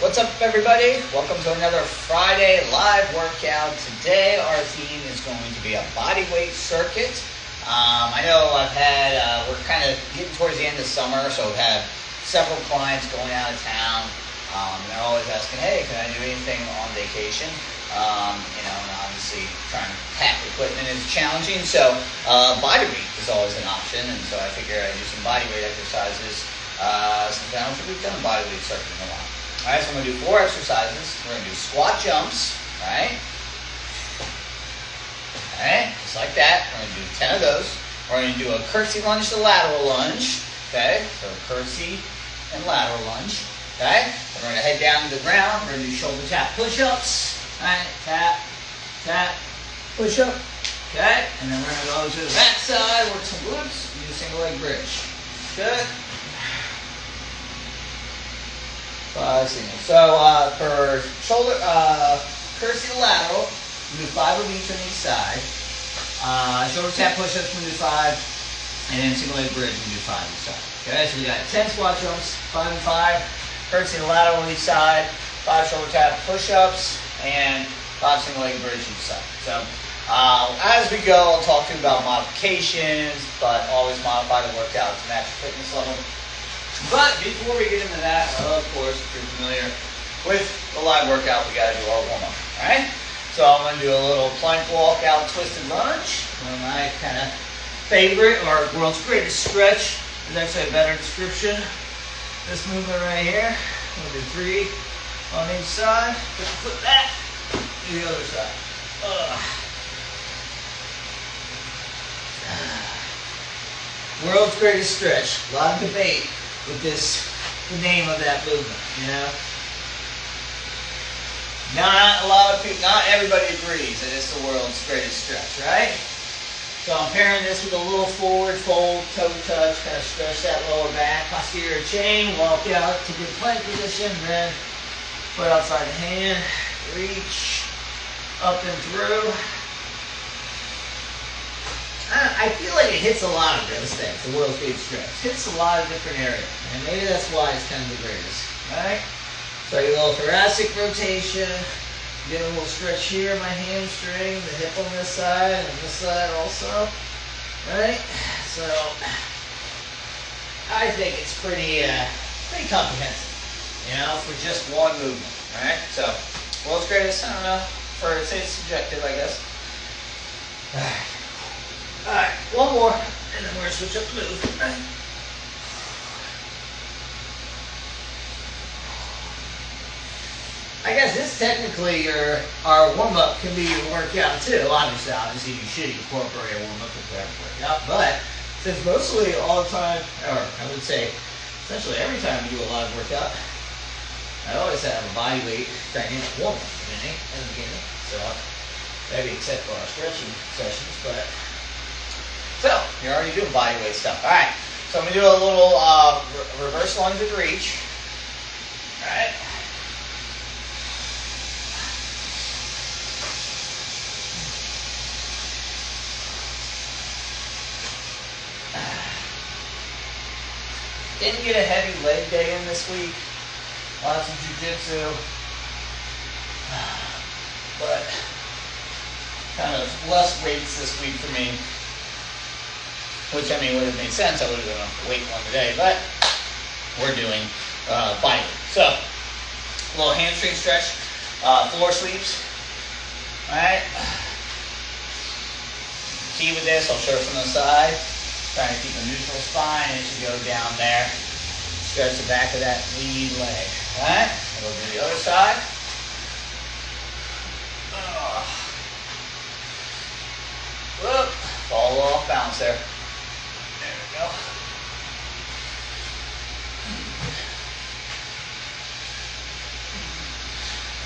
What's up, everybody? Welcome to another Friday live workout. Today our theme is going to be a body weight circuit. I know we're kind of getting towards the end of summer, so we've had several clients going out of town. And they're always asking, hey, can I do anything on vacation? And obviously trying to pack equipment is challenging, so body weight is always an option. And so I figure I'd do some body weight exercises since I don't think we've done a body weight circuit in a while. All right, so I'm going to do 4 exercises. We're going to do squat jumps, right? All right, just like that. We're going to do 10 of those. We're going to do a curtsy lunge to lateral lunge, okay? So curtsy and lateral lunge, okay? We're going to head down to the ground. We're going to do shoulder tap push-ups, all right? Tap, tap, push-up, okay? And then we're going to go to the back side, work some glutes, do a single leg bridge, good? 5 singles. So for shoulder curtsy to lateral, we do 5 of each on each side. Shoulder tap push-ups, we do 5, and then single leg bridge, we do 5 each side. Okay, so we got 10 squat jumps, 5 and 5, curtsy to lateral on each side, 5 shoulder tap push-ups, and 5 single leg bridge each side. So as we go, I'll talk to you about modifications, but always modify the workout to match your fitness level. But before we get into that, of course, if you're familiar with the live workout, we got to do our warm-up, all right? So I'm going to do a little plank walk-out twisted lunge. One of my kind of favorite, or world's greatest stretch, is actually a better description. This movement right here, we'll do 3 on each side. Put the foot back, do the other side. World's greatest stretch. A lot of debate with the name of that movement, you know. Not everybody agrees that it's the world's greatest stretch, right? So I'm pairing this with a little forward fold, toe touch, kind of stretch that lower back, posterior chain, walk out to good plank position, then foot outside the hand, reach up and through. I feel like it hits a lot of those things, the world's greatest stretch. Hits a lot of different areas, and maybe that's why it's kind of the greatest, right? So I get a little thoracic rotation, get a little stretch here, my hamstring, the hip on this side, and this side also, right? So I think it's pretty comprehensive, you know, for just one movement, right? So world's greatest, I don't know, it's subjective, I guess. Alright, one more, and then we're going to switch up the move. Right. I guess this technically our warm-up can be your workout too. Obviously you should incorporate a warm-up with every workout, but since mostly all the time, or I would say essentially every time we do a live workout, I always have a body weight dynamic warm-up in the beginning. So maybe except for our stretching sessions, but so, you're already doing body weight stuff. All right, so I'm going to do a little reverse lunge with reach. All right. Didn't get a heavy leg day in this week. Lots of jiu-jitsu. But kind of less weights this week for me. Which, I mean, would have made sense. I would have done a weight one today, but we're doing body weight. So, a little hamstring stretch, floor sweeps. All right. Key with this, I'll show it from the side. Trying to keep a neutral spine as you go down there. Stretch the back of that lead leg. All right. I'll go to the other side. Whoop. Fall off balance there. Go.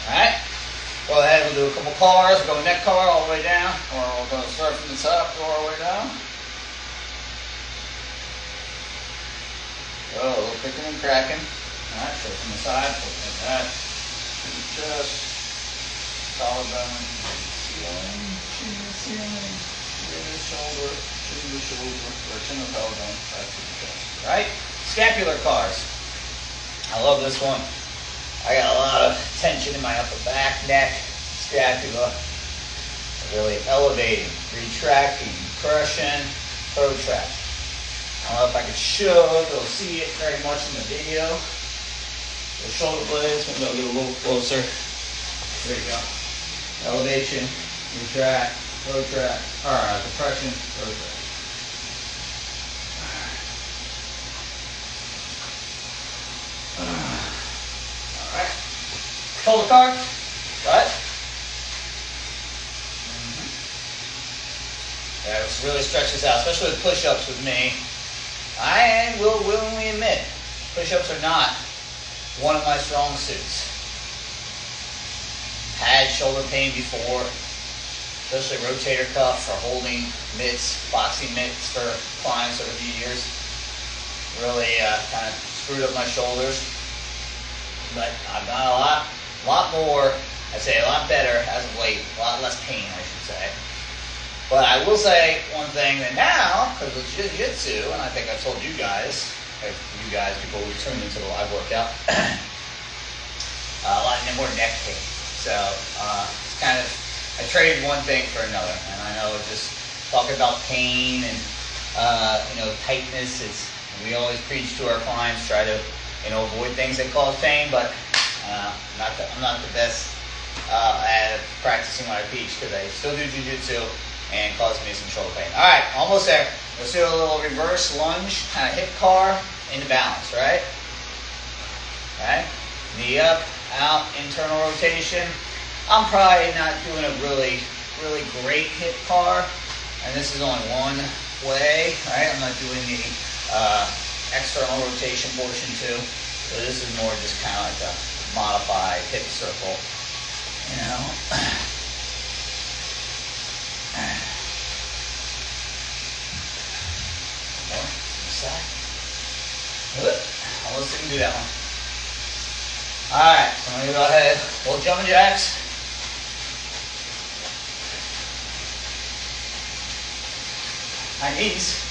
Alright, go ahead, we'll do a couple cars. We'll go neck car all the way down, or we'll go start from the top, go all the way down. Go, a little picking and cracking. Alright, so from the side, like that. Just collarbone, chin to ceiling, shoulder, chin to shoulder, or chin to collarbone, back to the chest. Right? Scapular cars. I love this one. I got a lot of tension in my upper back, neck, scapula. Really elevating, retracting, compression, protract. I don't know if I can show, if you'll see it very much in the video. The shoulder blades, maybe I'll get a little closer. There you go. Elevation, retract, protract, compression, protract. All right. Shoulder card, right? Yeah, it really stretches out, especially with push-ups with me. I will willingly admit, push-ups are not one of my strong suits. Had shoulder pain before, especially rotator cuff for holding mitts, boxing mitts for clients over the years. Really kind of screwed up my shoulders. But I've done a lot more, I'd say a lot better as of late, a lot less pain, I should say. But I will say one thing that now, because of jiu-jitsu, and I think I've told you guys, people who tune into the live workout, a lot more neck pain. So it's kind of, I traded one thing for another. And I know just talking about pain and, tightness, we always preach to our clients, try to, avoid things that cause pain, but I'm not the best at practicing what I teach, because I still do jiu-jitsu and caused me some shoulder pain. All right, almost there. Let's do a little reverse lunge, kind of hip car into balance, right? Okay, knee up, out, internal rotation. I'm probably not doing a really great hip car, and this is only one way, right? I'm not doing the external rotation portion too. So this is more just kind of like a modified hip circle, Almost didn't do that one. Alright, so I'm going to go ahead, little jumping jacks. High knees.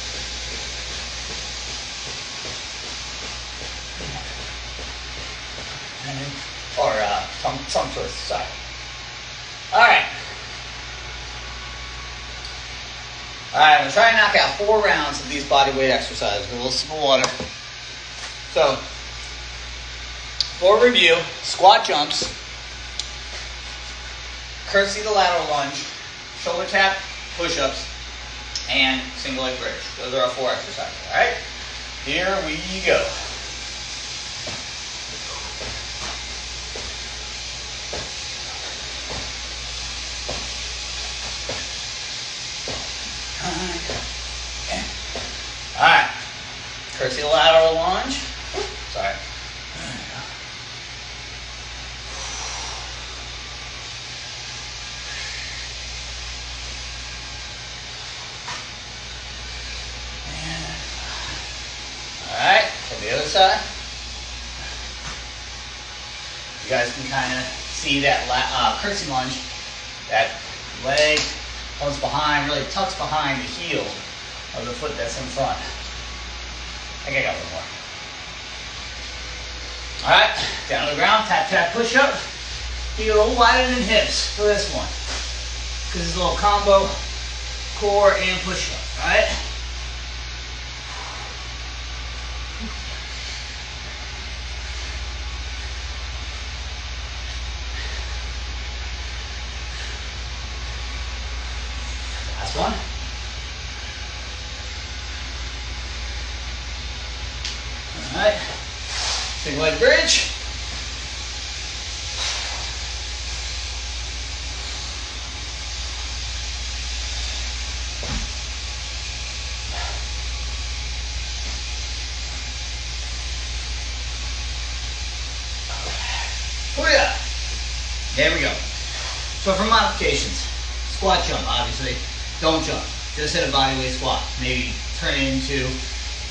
Or tongue twist, sorry. Alright. Alright, I'm going to try and knock out 4 rounds of these bodyweight exercises with a little sip of water. So, for review, squat jumps, curtsy to lateral lunge, shoulder tap, push-ups, and single leg bridge. Those are our 4 exercises, alright? Here we go. Alright, curtsy to lateral lunge. Sorry. Alright, to the other side. You guys can kind of see that curtsy lunge. That leg comes behind, really tucks behind the heel of the foot that's in front. I think I got one more. Alright, down to the ground, tap, tap, push up. Feet a little wider than hips for this one. This is a little combo, core and push up, alright? Last one. Alright, single leg bridge. There we go. So for modifications, squat jump, obviously. Don't jump. Just hit a bodyweight squat. Maybe turn it into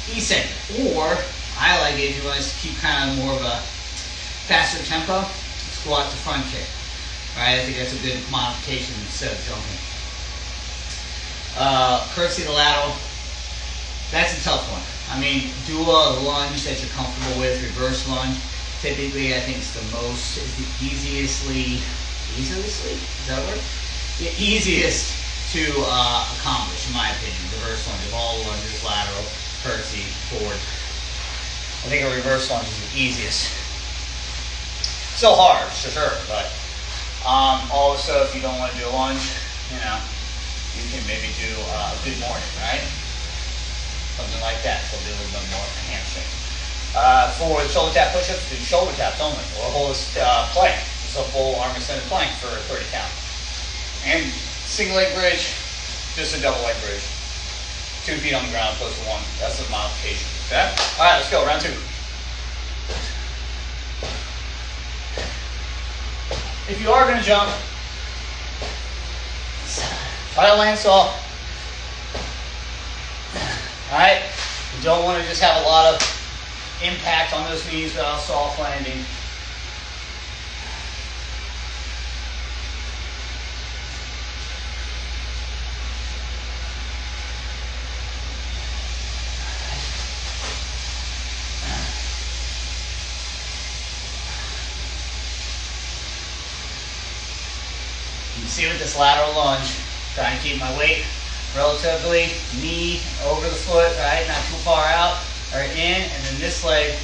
eccentric. Or, I like it if you want to keep kind of more of a faster tempo, squat to front kick. Right? I think that's a good modification instead of jumping. Curtsy to lateral. That's a tough one. I mean, do a lunge that you're comfortable with, reverse lunge. typically I think it's the easiest, is that a word? The easiest to accomplish, in my opinion. Reverse lunge of all lunges, lateral, curtsy, forward. I think a reverse lunge is the easiest. Still hard, for sure, but also if you don't want to do a lunge, you know, you can maybe do good morning, right? Something like that, so do a little bit more hamstring. For the shoulder tap push-ups, do shoulder taps only, or hold this plank. It's a full arm extended plank for 30 count. And single leg bridge, just a double leg bridge. 2 feet on the ground, opposed to 1. That's the modification. Okay? All right, let's go. Round 2. If you are going to jump, try to land soft. All right? You don't want to just have a lot of impact on those knees without soft landing. You can see with this lateral lunge, try and keep my weight relatively knee over the foot, right? Not too far out. All right, in, and then this leg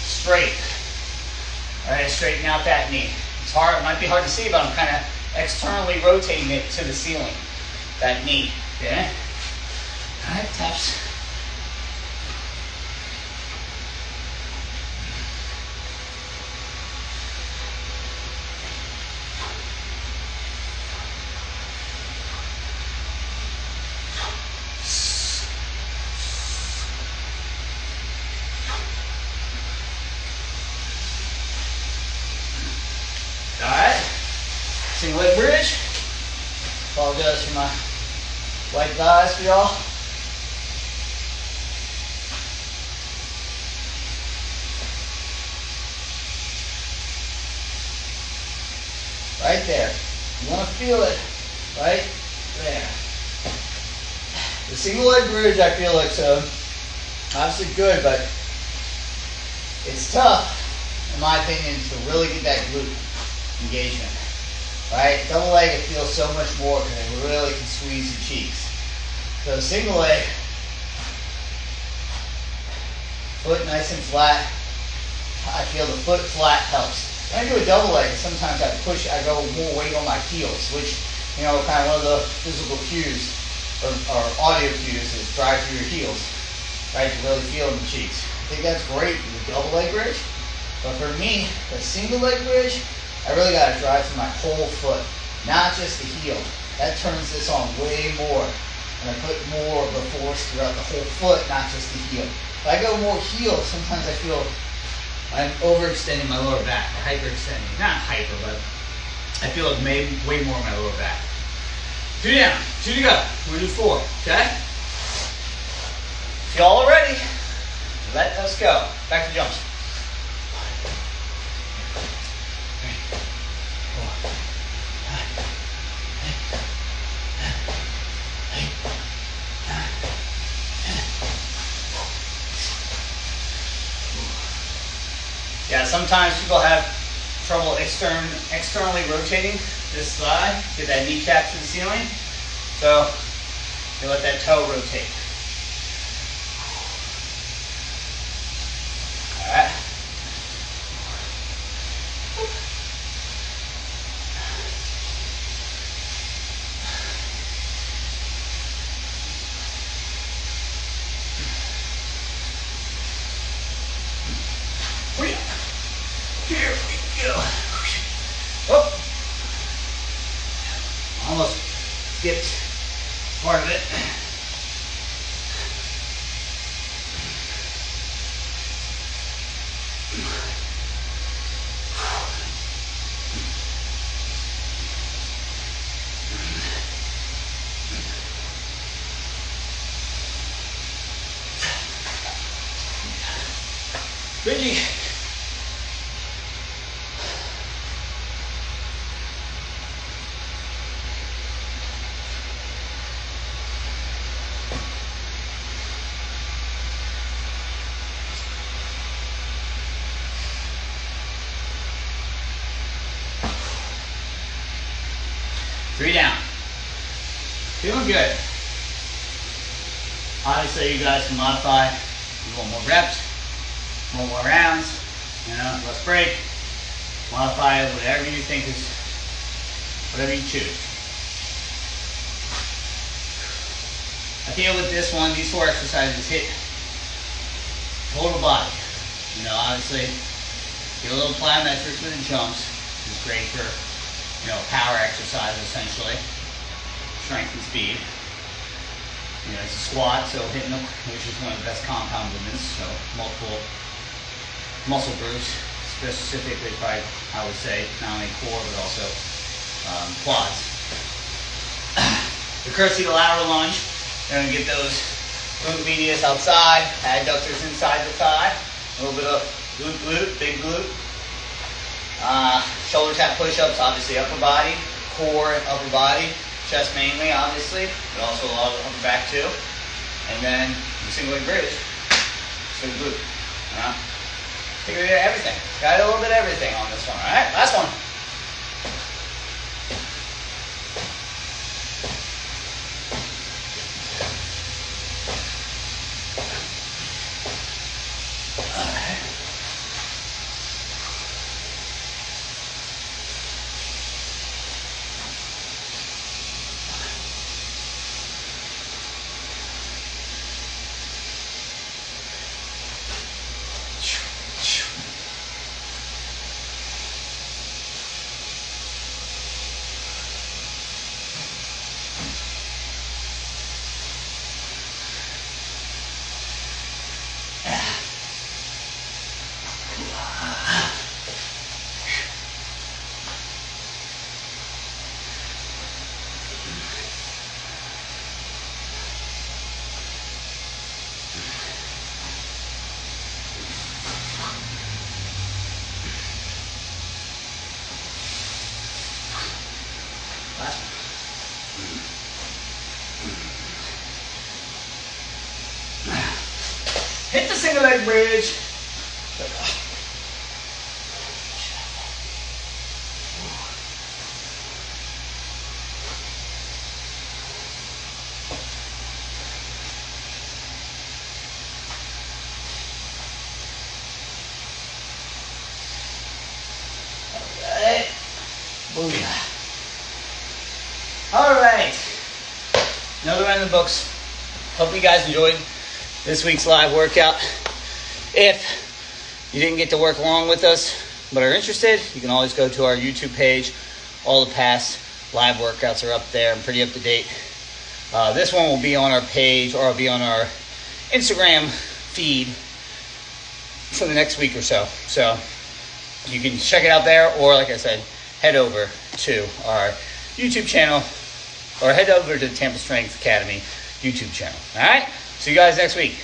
straight. All right, straighten out that knee. It's hard, it might be hard to see, but I'm kind of externally rotating it to the ceiling, that knee, okay? All right, taps. Single leg bridge. Apologize for my white thighs for y'all. Right there. You want to feel it right there. The single leg bridge, I feel like, so obviously good, but it's tough, in my opinion, to really get that glute engagement. Right? Double leg, it feels so much more because it really can squeeze the cheeks. So single leg, foot nice and flat. I feel the foot flat helps. When I do a double leg, sometimes I go more weight on my heels, which, you know, kind of one of the physical cues or audio cues is drive through your heels, right? To really feel in the cheeks. I think that's great for the double leg bridge. But for me, the single leg bridge, I really got to drive through my whole foot, not just the heel. That turns this on way more. And I put more of the force throughout the whole foot, not just the heel. If I go more heel, sometimes I feel I'm overextending my lower back, or hyperextending. Not hyper, but I feel it way more in my lower back. 2 down, 2 to go. We're going to do 4, okay? If y'all are ready, let us go. Back to jumps. Yeah, sometimes people have trouble externally rotating this thigh, get that kneecap to the ceiling. So you let that toe rotate. All right. Here we go. Oh, almost skipped part of it. Benji. 3 down. Feeling good. Obviously, you guys can modify. You want more reps, more rounds, less break. Modify it, whatever you think is, whatever you choose. I feel with this one, these 4 exercises hit total body. Obviously, get a little plyometrics with the jumps, which is great for, power exercise essentially, strength and speed. It's a squat, so hitting the, which is one of the best compound movements, so multiple muscle groups, specifically probably, I would say, not only core, but also quads. The curtsy to lateral lunge, you're going to get those glute medius outside, adductors inside the thigh, a little bit of glute, big glute. Shoulder tap push-ups, obviously upper body, core, upper body, chest mainly, obviously, but also a lot of upper back too. And then the single leg bridge, single glute. Think of everything. Got a little bit of everything on this one, all right? Last one. Hit the single leg bridge. Alright. Booyah. Alright. Another round of the books. Hope you guys enjoyed this week's live workout. If you didn't get to work along with us but are interested, you can always go to our YouTube page. All the past live workouts are up there. I'm pretty up to date. This one will be on our page, or it'll be on our Instagram feed for the next week or so. So you can check it out there, or like I said, head over to our YouTube channel, or head over to the Tampa Strength Academy YouTube channel. All right? See you guys next week.